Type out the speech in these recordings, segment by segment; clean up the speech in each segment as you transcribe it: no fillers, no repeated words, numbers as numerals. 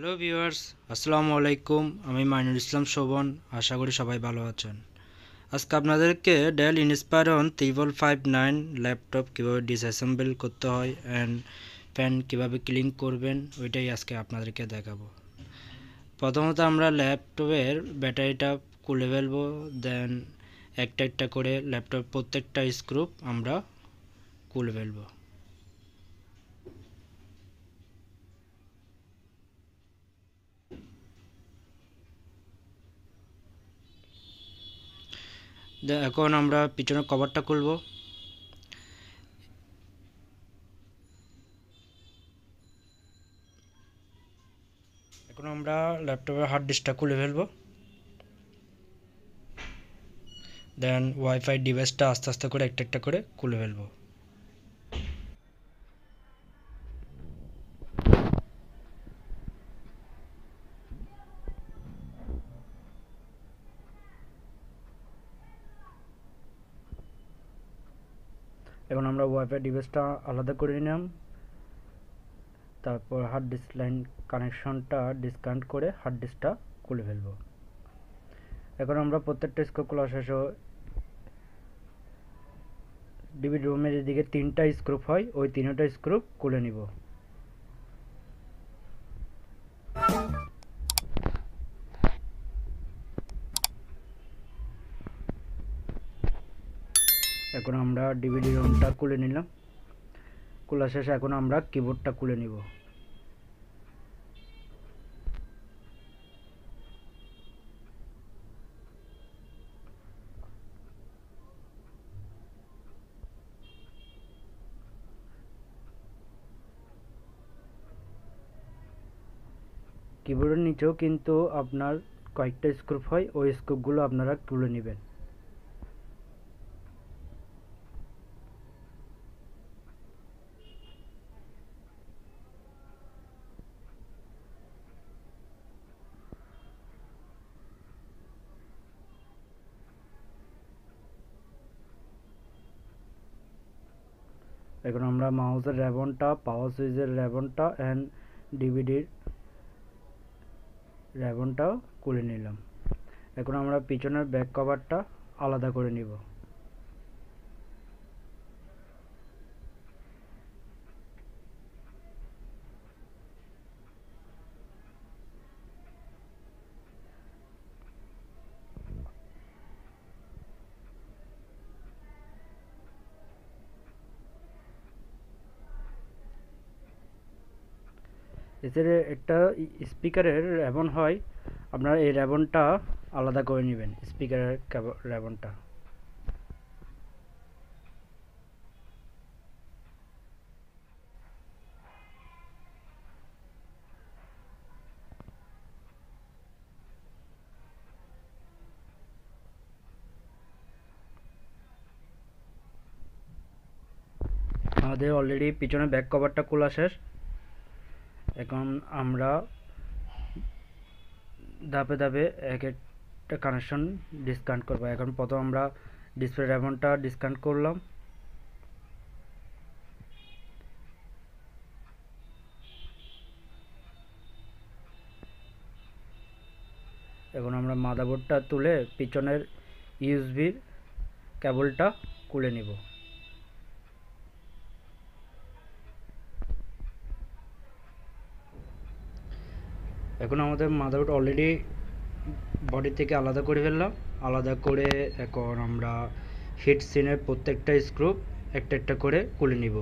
Hello viewers, আসসালামু আলাইকুম। আমি মাইনুল ইসলাম শোভন। আশা করি সবাই ভালো আছেন। আজকে আপনাদেরকে ডেল ইনস্পায়রন 3559 ল্যাপটপ কীভাবে ডিসঅ্যাসেম্বল করতে হয় অ্যান্ড ফ্যান কীভাবে ক্লিন করবেন ওইটাই আজকে আপনাদেরকে দেখাবো। প্রথমত আমরা ল্যাপটপের ব্যাটারিটা খুলে ফেলবো, দেন একটা একটা করে ল্যাপটপ প্রত্যেকটা স্ক্রু আমরা খুলে ফেলবো। এখন আমরা পিছনের কভারটা খুলবো। এখন আমরা ল্যাপটপের হার্ড ডিস্কটা খুলে ফেলবো, দেন ওয়াইফাই ডিভাইসটা আস্তে আস্তে করে একটা একটা করে খুলে ফেলবো। এখন আমরা ওয়াইফাই ডিভাইসটা আলাদা করে নিলাম, তারপর হার্ড ডিস্ক লাইন কানেকশনটা ডিসকানেক্ট করে হার্ড ডিস্কটা খুলে ফেলবো। এখন আমরা প্রত্যেকটা স্ক্রু খোলা শেষে ডিভিডি রুমের এদিকে 3টা স্ক্রু হয়, ওই 3টা স্ক্রু খুলে নিব। এখন আমরা ডিভিডি রুমটা খুলে নিলাম। খোলা শেষে এখন আমরা কিবোর্ডটা খুলে নিব। কিবোর্ডের নিচেও কিন্তু আপনার কয়েকটা স্ক্রু হয়, ওই স্ক্রুগুলো আপনারা তুলে নেবেন। এখন আমরা মাউসের রেবনটা, পাওয়ার সুইচের রেবনটা অ্যান্ড ডিভিডির রেবনটাও খুলে নিলাম। এখন আমরা পিছনের ব্যাক কভারটা আলাদা করে নিব। এছাড়া একটা স্পিকারের রেবন হয়, আপনারা এই রেবনটা আলাদা করে নেবেন, স্পিকারের রেবনটা। আমাদের অলরেডি পিছনে ব্যাক কভারটা খোলা শেষ। এখন আমরা ধাপে ধাপে এক একটা কানেকশন ডিসকানেক্ট করবো। এখন প্রথম আমরা ডিসপ্লে রেবনটা ডিসকানেক্ট করলাম। এখন আমরা মাদারবোর্ডটা তুলে পিছনের ইউএসবির কেবলটা খুলে নিব। এখন আমাদের মাদারবোর্ড অলরেডি বডি থেকে আলাদা করে ফেললাম। আলাদা করে এখন আমরা হিট সিনের প্রত্যেকটা স্ক্রু একটা একটা করে খুলে নিব।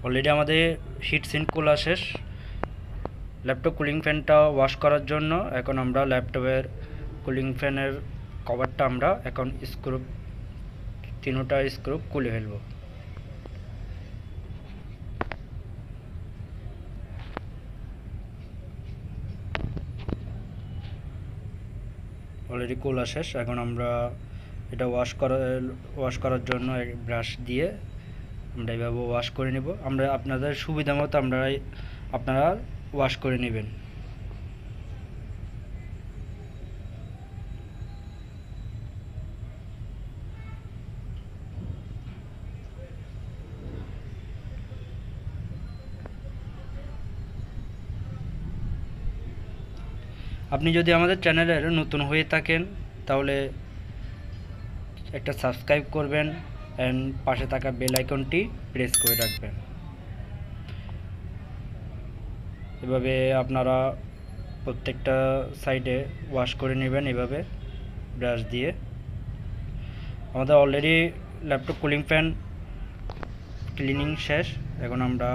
অলরেডি আমাদের হিট সিন খোলা শেষ। ল্যাপটপ কুলিং ফ্যানটা ওয়াশ করার জন্য এখন আমরা ল্যাপটপের কুলিং ফ্যানের কভারটা আমরা এখন স্ক্রু 3টা স্ক্রু খুলে ফেলব। অলরেডি খোলা শেষ। এখন আমরা এটা ওয়াশ করার জন্য ব্রাশ দিয়ে আমরা এইভাবে ওয়াশ করে নেব। আমরা আপনাদের সুবিধা মতো আপনারা ওয়াশ করে নেবেন। আপনি যদি আমাদের চ্যানেলের নতুন হয়ে থাকেন তাহলে একটা সাবস্ক্রাইব করবেন এন্ড পাশে থাকা বেল আইকনটি প্রেস করে রাখবেন। এভাবে আপনারা প্রত্যেকটা সাইডে ওয়াশ করে নেবেন এভাবে ব্রাশ দিয়ে। আমাদের already laptop cooling fan cleaning শেষ। এখন আমরা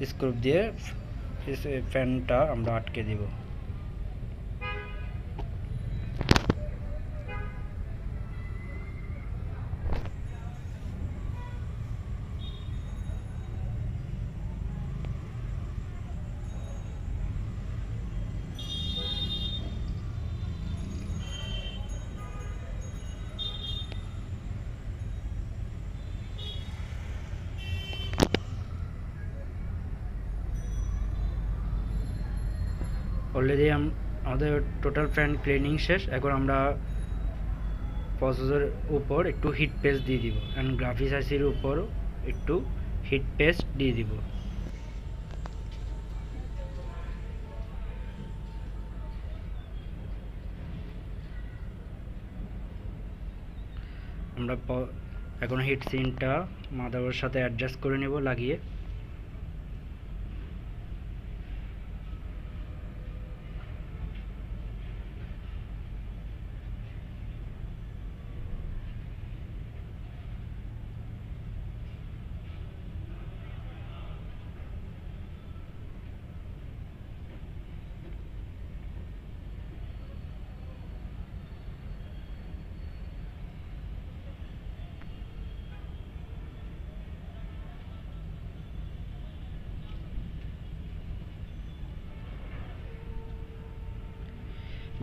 স্ক্রু দিয়ে ফ্যানটা আমরা আটকে দিব। অলরেডি আমাদের টোটাল ফ্যান ক্লিনিং শেষ। এখন আমরা প্রসেসরের উপর একটু হিট পেস্ট দিয়ে দিব এন্ড গ্রাফিক্স আইসির উপর একটু হিট পেস্ট দিয়ে দিব। আমরা এখন হিট সিনটা মাদারবোর্ডের সাথে অ্যাডজাস্ট করে নেব লাগিয়ে।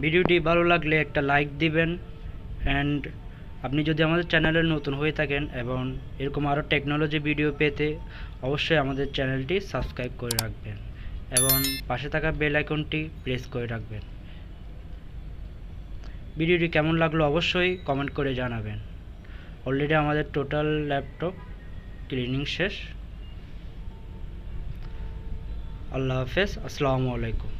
ভিডিওটি ভালো লাগলে একটা লাইক দিবেন এন্ড আপনি যদি আমাদের চ্যানেলে নতুন হয়ে থাকেন এবং এরকম আরও টেকনোলজি ভিডিও পেতে অবশ্যই আমাদের চ্যানেলটি সাবস্ক্রাইব করে রাখবেন এবং পাশে থাকা বেল আইকনটি প্রেস করে রাখবেন। ভিডিওটি কেমন লাগলো অবশ্যই কমেন্ট করে জানাবেন। অলরেডি আমাদের টোটাল ল্যাপটপ ক্লিনিং শেষ। আল্লাহ হাফেজ, আসসালামু আলাইকুম।